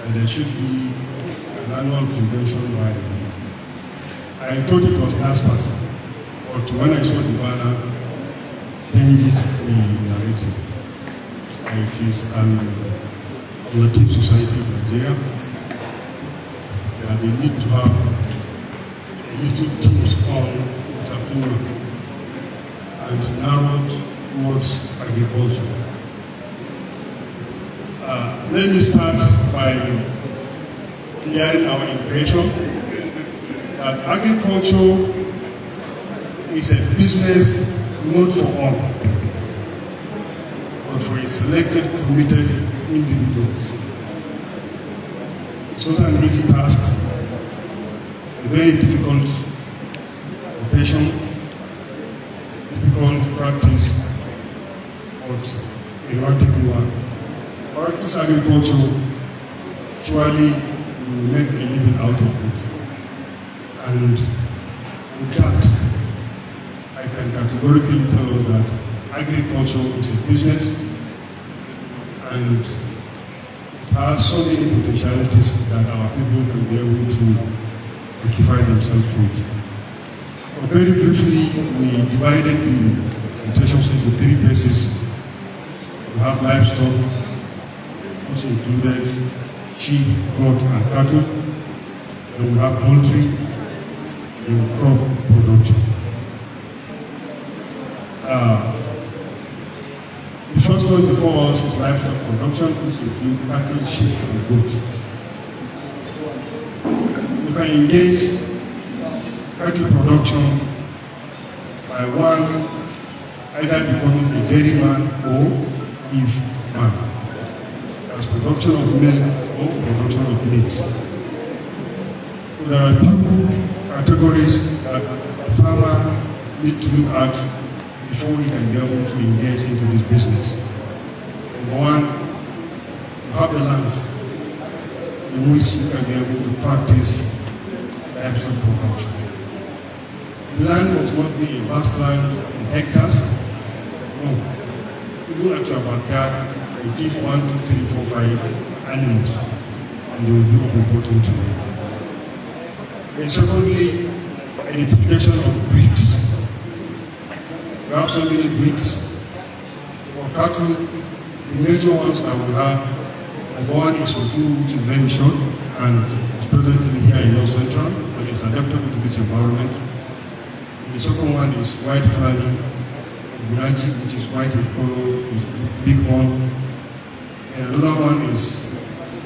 and there should be an annual convention by, I thought it was last month, but when I saw the banner, changes the narrative. It is an Latin society in Nigeria. They need to have a little teams on entrepreneurial and narrowed towards agriculture. Let me start by clearing our impression that agriculture is a business not for all, but for a selected, committed individuals. It's not an easy task, it's a very difficult profession, difficult practice, but a practical one. Practice agriculture, surely you will make a living out of it. And with that, I can categorically tell us that agriculture is a business and it has so many potentialities that our people can be able to occupy themselves with. So very briefly, we divided the presentations into three phases. We have livestock, which included sheep, goat, and cattle. Then we have poultry and crop production. The first one before us is livestock production, which includes cattle, sheep, and goat. You can engage cattle production by one either becoming a dairyman or beef man. That's production of milk or production of meat. So there are two categories that a farmer needs to look at before he can be able to engage into this business. Number one, you have the land in which you can be able to practice livestock production. The land must not be a vast land in hectares. No. You go at your backyard, you give 1, 2, 3, 4, 5 animals, and they will be of importance to you. And secondly, identification of breeds. We have so many breeds. For cattle, the major ones that we have, number one is Otu, which is very short and is presently here in North Central, and is adaptable to this environment. The second one is white Fulani, Bunaji, which is white in color, is big one. And another one is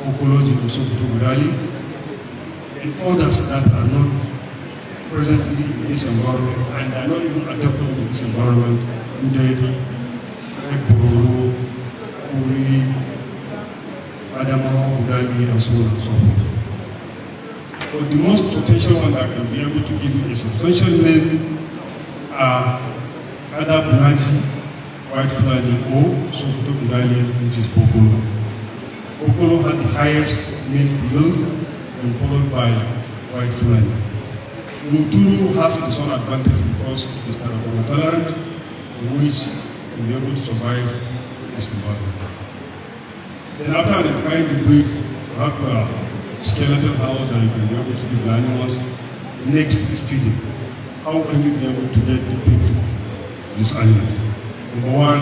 Okoloji, Sokoto Budali, and others that are not presently in this environment and are not even adaptable to this environment, including like Bororo, Uri, Adamawa, Budali, and so on and so forth. But the most potential one that can be able to give you a substantial milk are either Bunaji, white Fulani, or Sokoto Budali, which is Bokolo. Bokolo had the highest milk yield and followed by white Fulani. Muturu has its own advantage because it is terraform tolerant, which will be able to survive this environment. Then after identifying the breed, you have a skeletal house that you can be able to give the animals. Next is feeding. How can you be able to get the feed to these animals? Number one,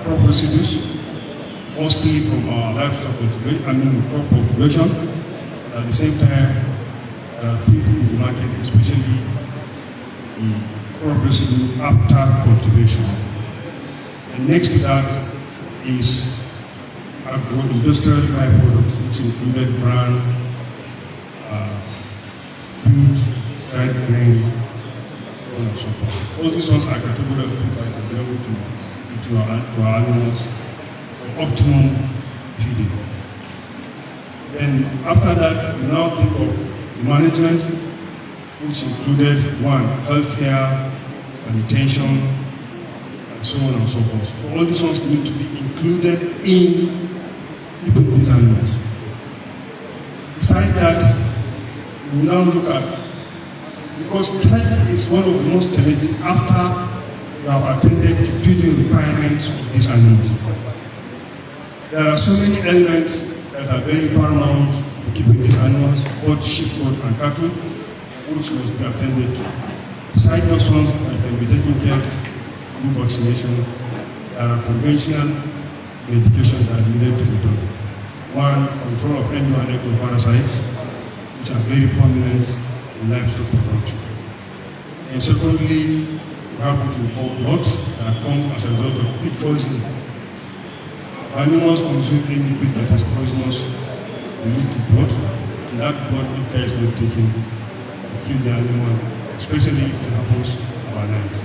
crop residues, mostly from our livestock cultivation, crop cultivation. At the same time, feed in the market, especially the crop residue after cultivation. And next to that is agro-industrial byproducts, which included bran, wheat, dried grain, so on and so forth. All these ones are categories of things that can be able to feed to our animals for optimum feeding. Then after that, we now think of management, which included one, healthcare, sanitation, and so on and so forth. So all these ones need to be included in keeping these animals. Besides that, we now look at, because health is one of the most challenging after you have attended to feeding requirements of these animals. There are so many elements that are very paramount to keeping these animals, both sheep, goat, and cattle, which must be attended to. Besides those ones that can be taken care of through vaccination, there are conventional medications that are needed to be done. One, control of endo and ectoparasites, which are very prominent in livestock production. And secondly, we have what we call bloats that come as a result of pig poisoning. If animals consume any pig that is poisonous, they lead to bloat, and that bloat, if care is not taken, will kill the animal, especially if it happens overnight.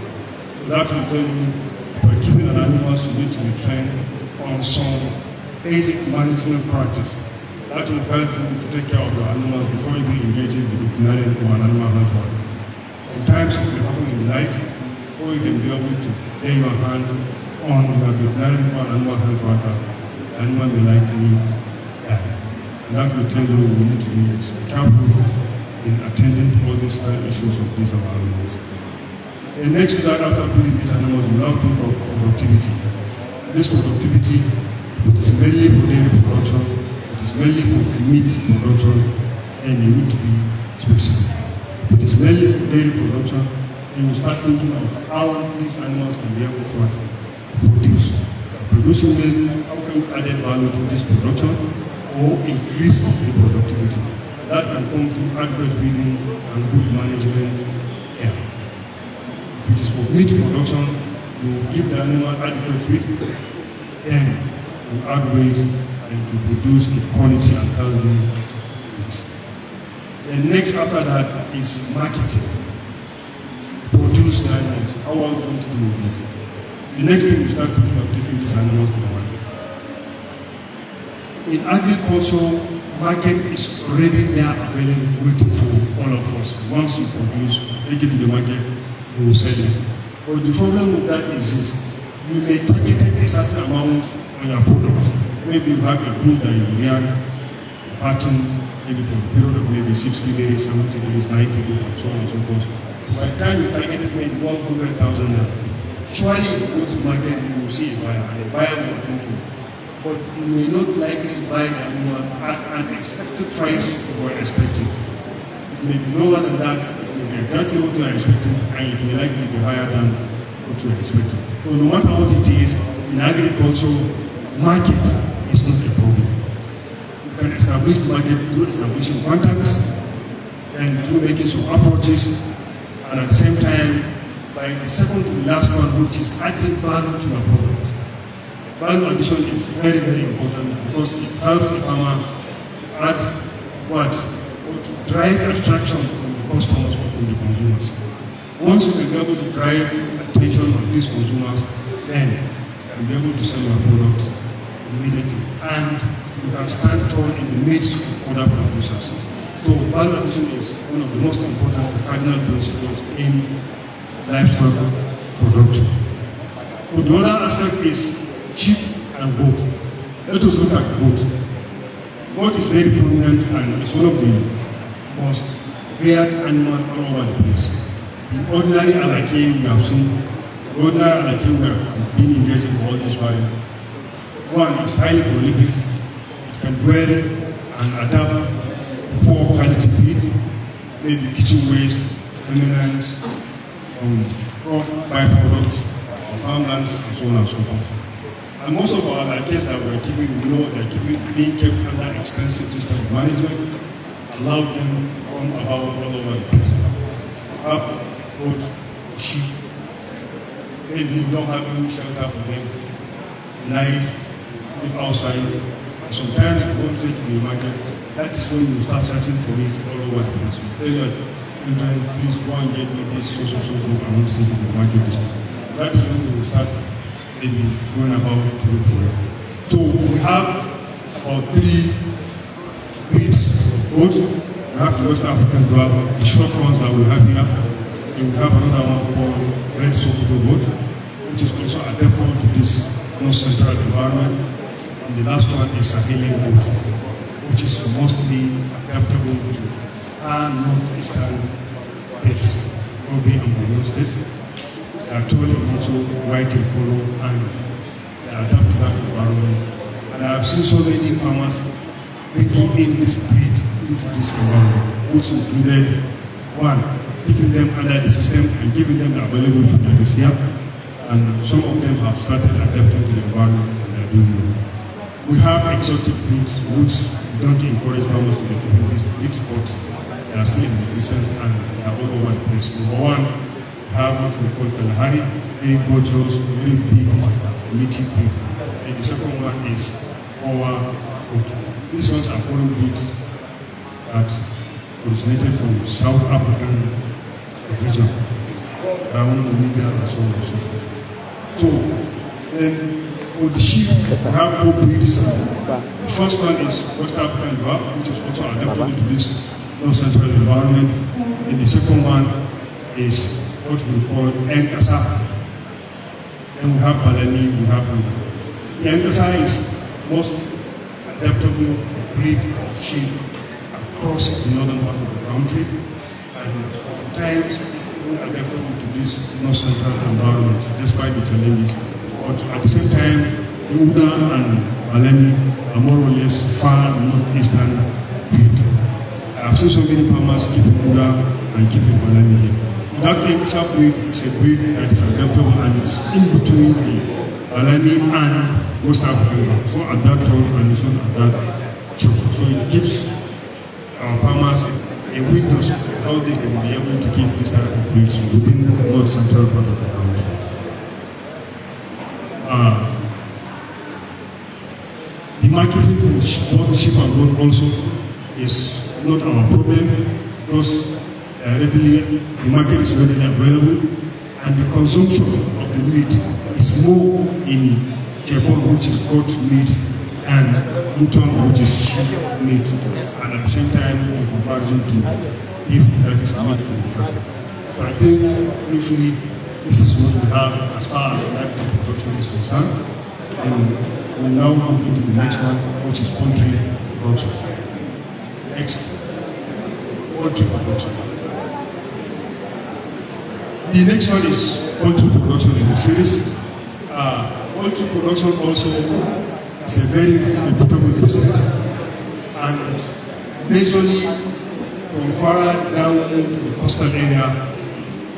So that will tell you, if you're keeping an animal, you need to be trained on some basic management practice. That will help you to take care of your animals before you engage in the veterinarian or an animal health. Sometimes it will happen in the night, or you can be able to lay your hand on your veterinarian or animal health worker. The animal may likely die. And that will tell you we need to be careful in attending to all these health issues of these our animals. And next to that, after putting these animals, we now think of productivity. This productivity, it is mainly for dairy production, it is mainly for meat production, and you need to be specific. It is mainly for dairy production, and you start thinking of how these animals can be able to produce. Producing milk, how can you add value to this production or increase the productivity? That can come through adequate feeding and good management. Yeah. If it is for meat production, you give the animal adequate feed and you add weight and to produce a quality and healthy meat. And next after that is marketing. Produce the animals. How are we going to do it? The next thing you start thinking of taking these animals to the market. In agriculture, market is already there available waiting for all of us. Once you produce, take it to the market, you will sell it. But the problem with that is this. You may target a certain amount on your product. Maybe you have a bull that you react, pattern, maybe for a period of maybe 60 days, 70 days, 90 days, and so on and so forth. By the time you targeted maybe 100,000 naira, surely you go to the market, you will see a buyer, and the buyer will thank you. But you may not likely buy the animal at an expected price you were expecting. It may be lower than that, it may be exactly what you are expecting, and it may likely be higher than what you are expecting. So no matter what it is, in agriculture, market is not a problem. You can establish the market through establishing contacts and through making some approaches, and at the same time, by the second to the last one, which is adding value to your product. Value addition is very, very important because it helps the farmer add what? Or to drive attraction from the customers or from the consumers. Once you can be able to drive attention of these consumers, then you can be able to sell your product immediately. And you can stand tall in the midst of other producers. So value addition is one of the most important cardinal principles in livestock production. So the other aspect is sheep and goat. Let us look at goat. Goat is very prominent and it's one of the most reared animals all over the place. The ordinary alake we have seen, the ordinary alake we have been engaged in all this while. One is highly prolific, it can dwell and adapt for quality feed, maybe kitchen waste, remnants, crop byproducts, farmlands, and so on and so forth. And most of our alakes that we're keeping, we know they're being kept under extensive system of management, allow them to roam about all over the place. Have goat, sheep, maybe you don't have any shelter for them, night, live outside, and sometimes you don't take to the market. That is when you start searching for it all over the place. You tell your children, please go and get me this so group, I want to take it to the market this week. That is when you will start maybe going about to look for it. So we have about 3 breeds of goats. We have the West African dwarf, the short ones that we have here. And we have another one called red Sokoto goat, which is also adaptable to this North Central environment. And the last one is Sahelian goat, which is mostly adaptable to our northeastern states, Gobi and Borno states. They are totally nature, white in color, and they adapt to that environment. And I have seen so many farmers bringing in this breed into this environment, which included one, keeping them under the system and giving them the available food that is here. And some of them have started adapting to the environment and they are doing well. We have exotic breeds which don't encourage farmers to be keeping these big spots. They are still in existence and they are all over the place. Number one, we have what we call Kalahari, very gorgeous, very big, meaty breed. And the second one is our goat. These ones are foreign breeds that originated from South African region, around Namibia and so on and so forth. So, then for the sheep, we have four breeds. The first one is West African Dwarf, which is also adaptable to this North Central environment. And the second one is what we call Enkasa. Then we have Balani, we have Luga. The Enkasa is most adaptable breed of sheep across the northern part of the country, and sometimes it's even adaptable to this North Central environment, despite the challenges. But at the same time, the Uda and Balani are more or less far northeastern breed. I've seen so many farmers keeping Uda and keeping Balani here. That Enkasa breed is a breed that is adaptable and it's in between the Balani and West African. So at that tone and this one at that choke. So it gives our farmers a window of how they can be able to keep this type of breeds within the North Central part of the country. The marketing for both sheep and goat also is not our problem because the market is readily available and the consumption of the meat is more in Japan, which is goat meat, and mutton, which is sheep meat, and at the same time in comparison to beef that is meat from the cattle. So I think briefly this is what we have as far as livestock production is concerned. And we'll now move into the next one, which is poultry production. Next, poultry production. The next one is poultry production in the series. Poultry production also is a very reputable business, and majorly from Kwara down to the coastal area,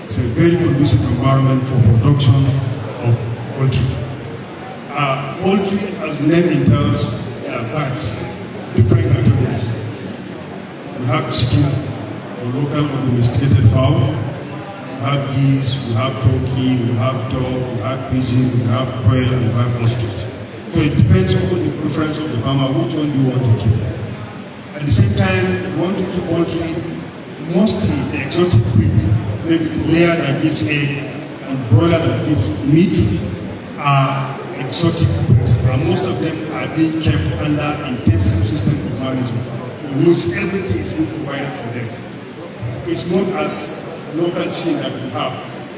it's a very conducive environment for production of poultry. Poultry, as the name entails, are birds, different categories. We have chicken, or local or domesticated fowl. We have geese, we have turkey, we have dog, we have pigeon, we have quail, and we have ostrich. So it depends on the preference of the farmer, which one do you want to keep. At the same time, you want to keep poultry, mostly the exotic breed, maybe the layer that gives egg and broiler that gives meat are exotic breeds, and most of them are being kept under intensive system of management, in which everything is being provided for them. It's not as local chicken that we have,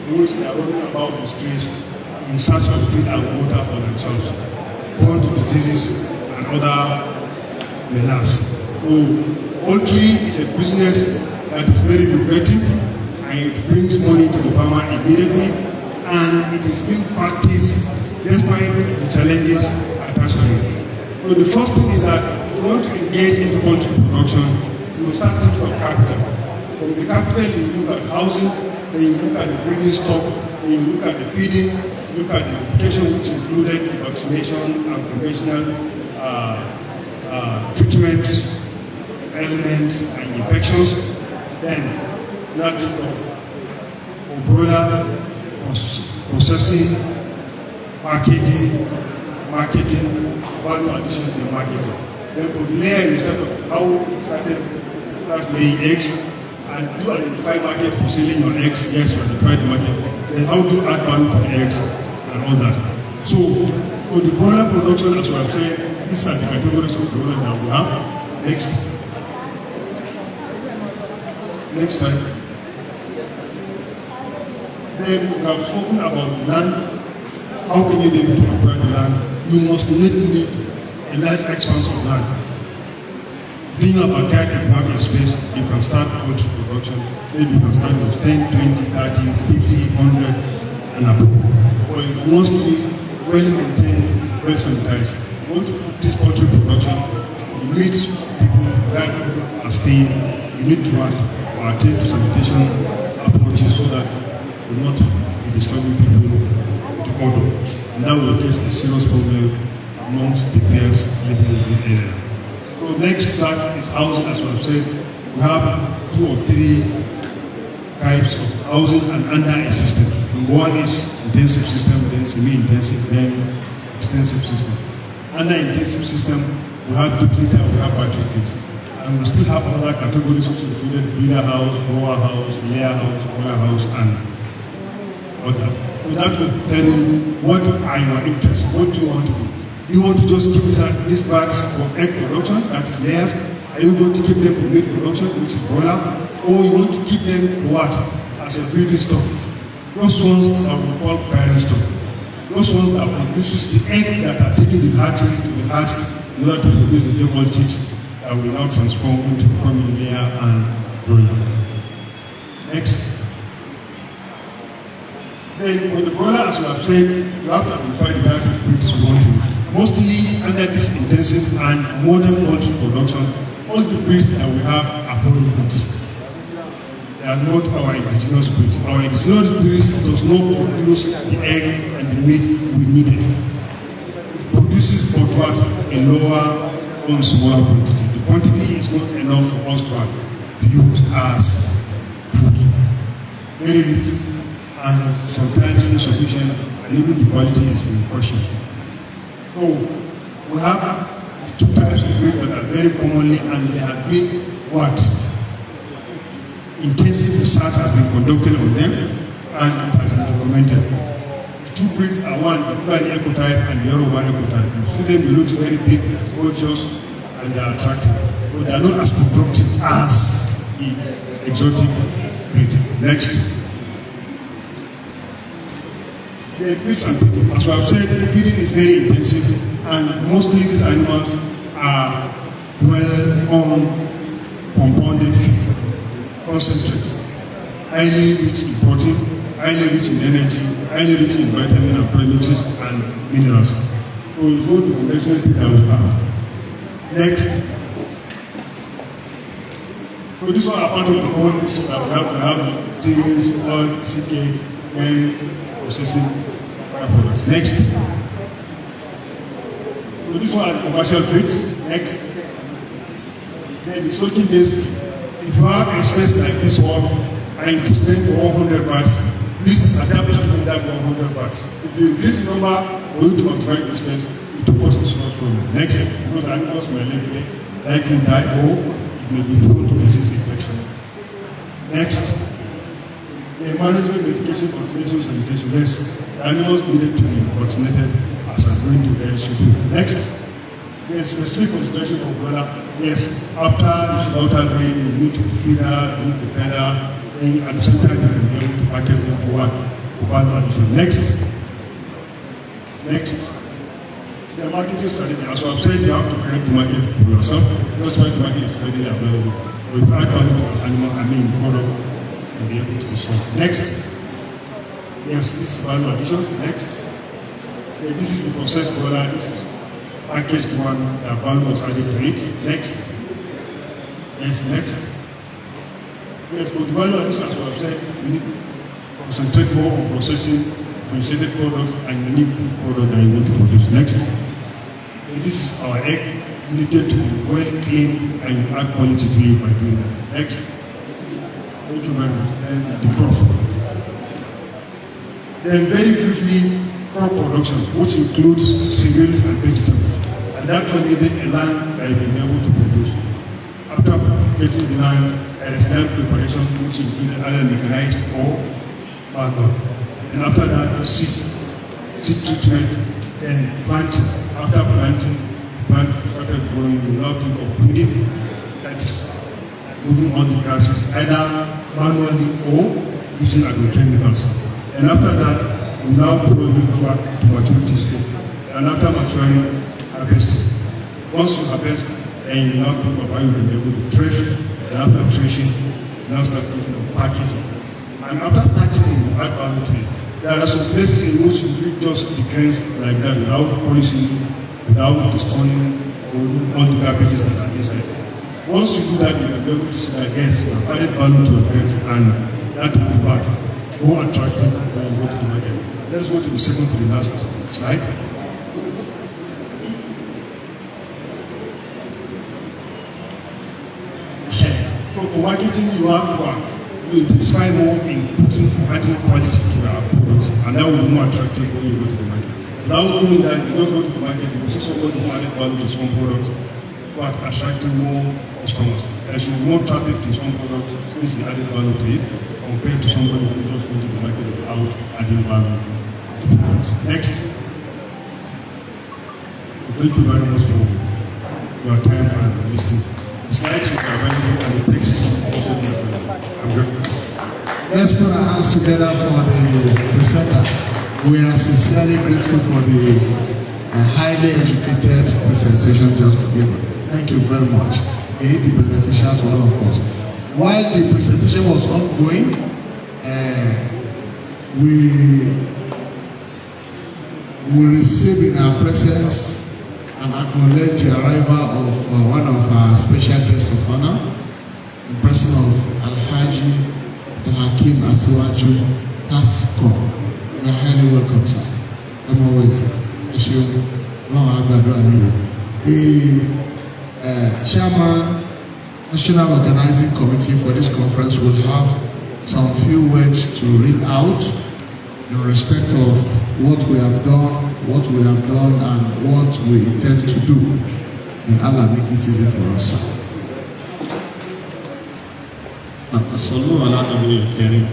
in which they are running about the streets in search of feed and water for themselves, prone to diseases and other menace. So poultry is a business that is very lucrative and it brings money to the farmer immediately, and it is being practiced despite the challenges attached to it. So the first thing is that if you want to engage into poultry production, you start thinking of capital. From the capital, you look at housing, then you look at the breeding stock, then you look at the feeding, you look at the education, which included the vaccination and conventional treatments, elements, and infections. Then that of broiler processing, packaging, marketing, value addition to the marketing. Then for the layer, you start of how you start laying eggs, and do identify market for selling your eggs. Yes, you identify the market. Then how do you add value to the eggs and all that. So for the broiler production, as we have said, these are the categories of broilers that we have. Next slide. Then we have spoken about land. How can you be able to acquire the land? You must need a large expanse of land. Being a backyard, if you have a space, you can start poultry production. Maybe you can start with 10, 20, 30, 50, 100, and above. But it must be well maintained, well sanitized. You want to put this poultry production, you need are staying, we need to take sanitation approaches so that we will not be disturbing people to order. And that will cause a serious problem amongst the peers living in the area. So next to that is housing, as we have said. We have 2 or 3 types of housing and under a system. Number one is intensive system, then semi-intensive, then extensive system. Under intensive system, we have duplicate, we have batteries. And we still have other categories which included breeder house, grower house, layer house, boiler house, and other. So that will tell you what are your interests, what do you want to do. Do you want to just keep these birds for egg production, that is layers? Are you going to keep them for meat production, which is broiler? Or you want to keep them for what? As a breeding stock. Those ones that we call parent stock. Those ones that produces the egg that are taken in hatchery to be hatched in order to produce the double chicks that will now transform into becoming layer and broiler. Next. Then for the broiler, as we have said, you have to identify the type of breeds you want to use. Mostly under this intensive and modern poultry production, all the breeds that we have are foreign breeds. They are not our indigenous breeds. Our indigenous breeds does not produce the egg and the meat we needed. It produces but what? A lower or smaller quantity. The quantity is not enough for us to use as food. Very little and sometimes insufficient, and even the quality is being questioned. So we have 2 types of breed that are very commonly, and there have been what? Intensive research has been conducted on them, and it has been documented. The 2 breeds are one, the Fulani ecotype and the Yoruba ecotype. You see them, they look very big, gorgeous, and they are attractive. But they are not as productive as the exotic breed. Next. The breeds and people, as we have said, feeding is very intensive, and mostly these animals are well on compounded feed, concentrates, highly rich in protein, highly rich in energy, highly rich in vitamin and premixes and minerals. So it's all the conventional feed that we have. Next. So this one are part of the common things that we have cereals, oil, CK, and processing products. Next. So this one are commercial feeds. Next. Then the soaking based. If you have a space like this one and you spend for 100 bahts, please adapt to that 100 bahts. If you increase the number for you to occupy the space, it will cause a serious problem. Next, because animals may likely die or it may be prone to disease infection. Next. The management, medication, vaccination, sanitation. Yes, the animals needed to be vaccinated as I'm going to very shortly. Next, there's specific consideration for broiler. Yes, after you slaughter them, you need to feed her, you need to feed her, and at the same time you can be able to package them for what? For value addition. Next, the marketing strategy. As I've said, you have to create the market for yourself. That's why the market is readily available. But if I value to an animal, product, and be able to be sold. Next. Yes, this is value addition. Next. Yeah, this is the processed broiler. This is packaged one. The value was added to it. Next. Yes, next. Yes, but the value addition, as I've said, we need to concentrate more on processing differentiated products and unique product that you want to produce. Next. Yeah, this is our egg. We needed to be well cleaned and add quality to it by doing that. Next. Thank you very much. And the crop. Then very briefly, crop production, which includes cereals and vegetables. And that one needed a land that you can be able to produce. After getting the land, there is land preparation, which included either mechanized or manual. And after that, seed treatment, and planting. After planting, plant started growing without think of breeding. That is moving on the grasses, either manually or using agrochemicals. And after that, we now grow it to maturity stage. And after maturing, harvest. Once you harvest, then you now think of how you can be able to thresh. And after threshing, you now start thinking of packaging. And after packaging, you add value to it. There are some places in which you leave just the grains like that without polishing, without destroying all the garbages that are inside. Once you do that, you will be able to see that yes, you have added value to your parents, and that will be part more attractive when you go to the market. Let's go to the second to the last slide. So for marketing, you have to intensify more in putting adding quality to our products, and that will be more attractive when you go to the market. Without doing that, you don't go to the market, you will see somebody who added value to some products, but attracting more customers. There should be more traffic to some products since he added value to it, compared to somebody who just went to the market without adding value to the products. Next. Thank you very much for your time and listening. The slides will be available and the text also be available. I'm grateful. Let's put our hands together for the presenter. We are sincerely grateful for the highly educated presentation just given. Thank you very much. It will be beneficial to all of us. While the presentation was ongoing, we received in our presence and acknowledge the arrival of one of our special guests of honor, the person of Alhaji Hakim Asiwaju Tasco. You are highly welcome, sir. Come away. The chairman, National Organizing Committee for this conference will have some few words to read out in respect of what we have done, and what we intend to do. May Allah make it easy for us. Assalamu alaikum karim.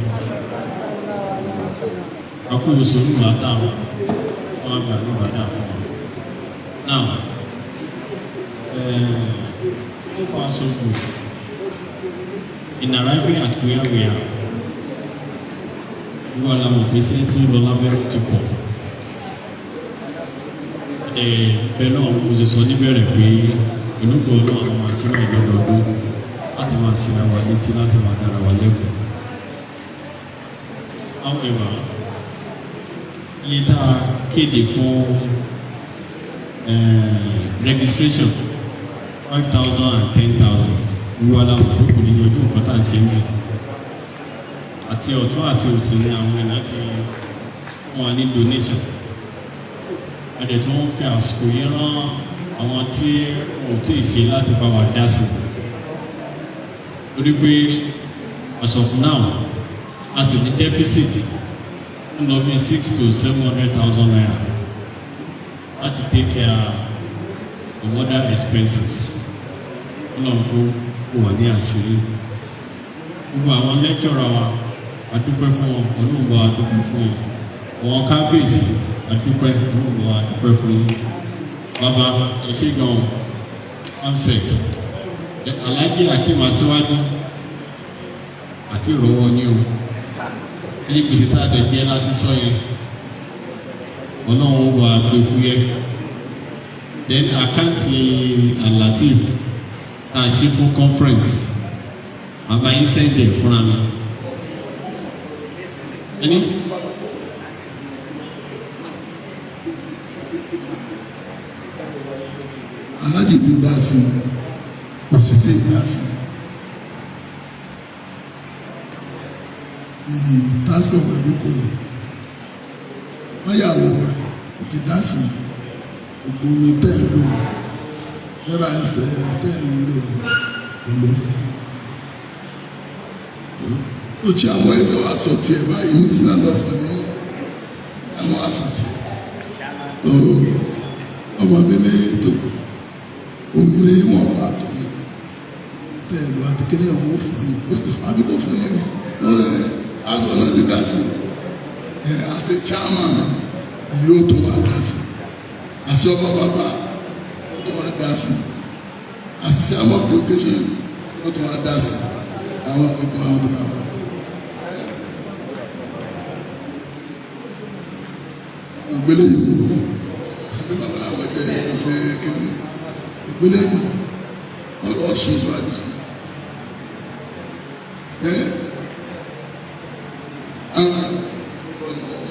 Aku sunu mata wa ba ni bada fún. Now, so far so good. In arriving at where we are, we are now facing two $2 to go. Pẹ̀lú àwọn òṣìṣẹ́ níbẹ̀rẹ̀ pé olùkọ́ náà àwọn máa ṣe náà lọ́dọọdún láti máa ṣe ra wà létí láti máa dára wà lẹ́kọ̀ọ́. However, iye tá a kéde fún registration 5,000 and 10,000 wíwá láwọn àdúgbò nínú ojú nǹkan tá à ń ṣe ń bì. Àti ọ̀tún àti òsì ni àwọn èèyàn ti fún wa ní donation. Ẹ̀dẹ̀ tó ń fi àsìkò yìí rán àwọn tí ò tí ì ṣe láti bá wa dá sí. Ó rí pé as of now a sì ní deficit ń lọ bí 600,000 to 700,000 naira láti take care of other expenses. Ọlọ́run kó wà ní àṣírí. Gbogbo àwọn lecturer wa a dúpẹ́ fún wọn, Ọlọ́run bá wa dúpẹ́ fún wọn. Àwọn kábíyèsí adúpẹ́ olóògbé adúpẹ́ fún yín. Bàbá ẹ̀ṣẹ́gun amsec Alhaji Hakim Asiwaju àti ìrọ̀wọ́ ní o ẹni gbèsè tá a dẹ̀ jẹ́ láti sọ yẹn Ọlọ́run wà gbé fúyẹ́. Then àkáǹtì Alatif tá a ṣe fún conference bàbá yín sẹ́ndẹ̀ fúnra mi. Ẹni. Aláàjì ti dá sí kò sì tí ì dá sí. Tásìkò pẹ̀lú kò wáyàwó rẹ̀ kò ti dá sí òkú omi tẹ́ ẹ̀ lò nígbà ẹsẹ̀ tẹ́ ẹ̀ lò lò fún. Ó ti àwọn ẹsẹ̀ wá sọ tiẹ̀ báyìí ní sinmi lọ́fọ̀ ní àwọn aṣọ tiẹ̀. Ọmọ mi ní ètò òun ní wọn bá tó tẹ ẹ lọ àti kéde ọmọ fún yín ó sì fún abíkó fún yín lọ́wọ́ aṣọ náà ti dá sí àṣẹ chairman yóò tó wà dá sí àṣẹ ọmọ bàbá yóò tó wà dá sí àṣìṣe àmọ́ bí okéṣe yóò tó wà dá sí àwọn ọgbọ́n àwọn tó bá wà. Ìgbélé yìí àbí bàbá àwọn ẹgbẹ́ ìfẹ́ kéde ìgbélé yìí wọ́n lọ sùn ìwádìí sí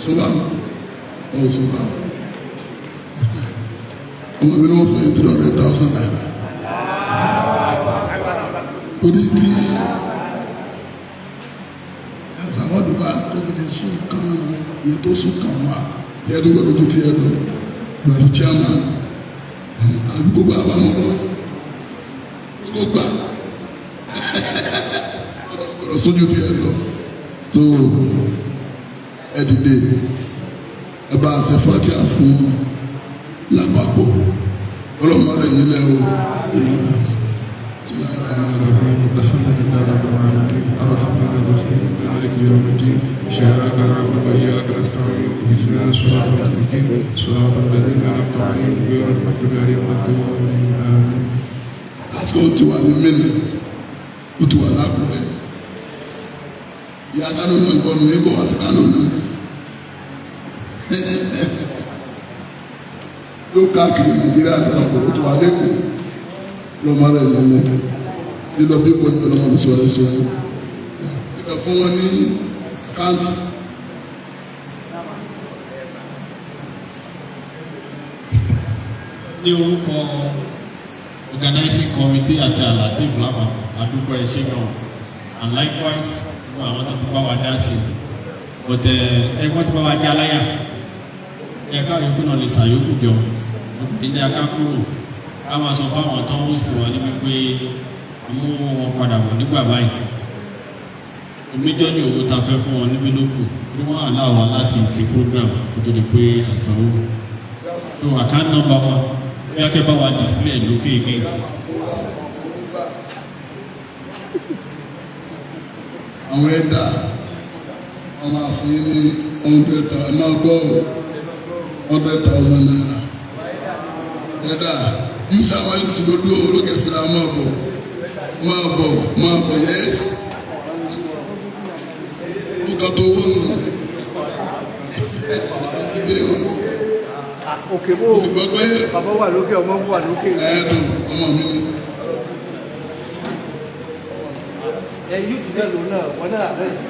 sọba sọba ọmọ mi ni wọ́n fún yín 300,000 naira torí tí ẹ̀sàmọ́ dùbà tó fi lè sún kan iye tó sún kan wá yẹ tó gbọdọ̀ tó ti ẹ lọ pẹ̀lú chairman àbí kó gbà bá mọ̀ lọ kó gbà gbọdọ̀ sójú ti ẹ lọ tó ẹ dìde ẹ bá ṣe fatia fún lápapọ̀ ọlọ́mọdé yìí lẹ́wọ̀ الحمد لله رب العالمين الرحمن الرحيم مالك يوم الدين إياك نعبد وإياك نستعين اهدنا الصراط المستقيم صراط الذين أنعمت عليهم غير المغضوب عليهم ولا الضالين آمين. àsìkò tí wà ní mílẹ̀ ó ti wà lákùrẹ́ ìyá kánò náà gbọ́n ní bọ̀ àti kánò náà yóò káàkiri Nàìjíríà ní ọ̀pọ̀ ó ti wà lẹ́kọ̀ọ́ lọ́mọ rẹ̀ lẹ́lẹ́ lílọ bí pọ̀ nípa lọ́mọ sọ̀rọ̀ sọ̀rọ̀ ẹ̀ka fún wọn ní àkáǹtì. ní orúkọ organizing committee àti alatif lápapọ̀ àdúgbò ẹ̀ṣẹ̀ náà and likewise fún àwọn tó ti bá wa dá sí i but ẹgbọ́n ti bá wa dá láyà ẹ̀ka yòókù náà lè ṣàyókù jọ ilé akákúrò ká máa sọ fáwọn tó ń sì wá níbi pé àmú wọn padà wọ̀ nígbà báyìí omijọ́ ní owó ta fẹ́ fún wọn níbi lókù bí wọ́n aláwọ̀ wa láti ṣe program kó tó di pé àsanwó so account number wọn bí akẹ́ bá wa display lókè again. àwọn ẹ̀dá wọn máa fún yín ní 100,000 náà gbọ́ 100,000 naira ẹ̀dá yóò sáwọn ẹ̀sì lójú olókè fìlà máa bọ̀ yẹ́s ó ga tó wọ́n nù ilé o. òkè bó bàbá wà lókè ọmọ wà lókè. ẹ̀ẹ́dùn ọmọ mi ni. yóò ti fẹ́ lò náà wọ́n náà rẹ̀ sí.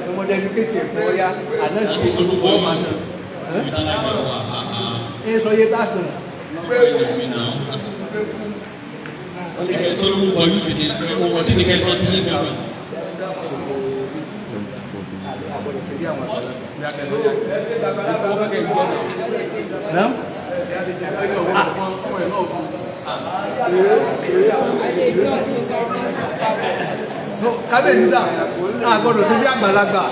ọmọdé ní kéèké ẹ̀fọ́ ya àná sí ti olúkọ ọmọ àti. ẹ sọ yé tá a sàn. Sọ́lọ́wọ́ bọ̀ yóò ti ní ọwọ́ tí ní kẹ́ sọ ti ní bẹ̀rẹ̀. Kábíyèsí sá, a gbọ́dọ̀ sí bí àgbàlagbà.